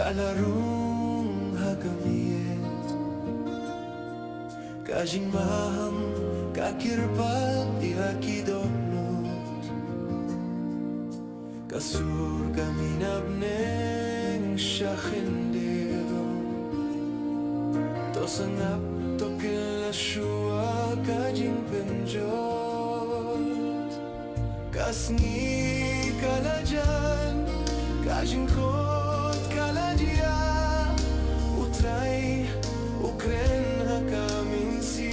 kalarung hagamiet Ka Jingmaham kakirpat ihakidonot Kasur kaminabneng shachendero To sngap to kylla shuh ka jingpyrto Kasngi kalajan ka jingkhot kaladia U Trai U kren pynslem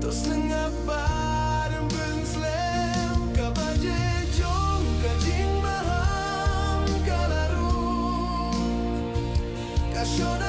To sngap bareng pynslem Ka Baje Jong Ka Jingmaham kalarung Ka shuh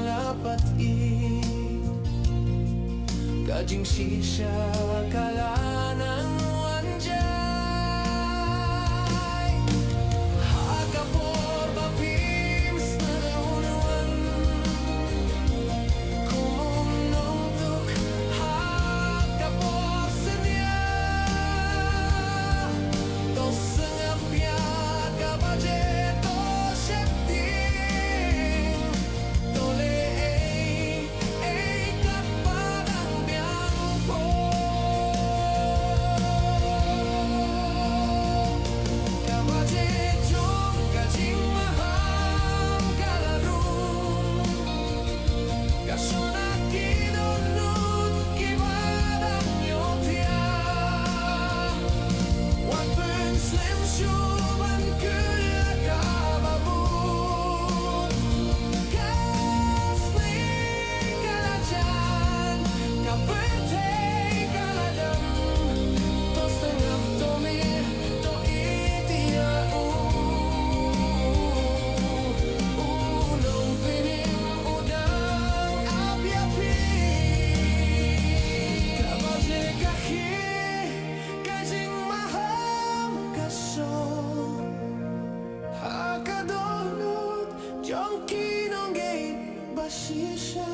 lapat kajing shisha kalanang wanjay Hakapor bapims na naunawan Kumunong hakapor senya To sngap ya kabaje Jong kinong gate basisha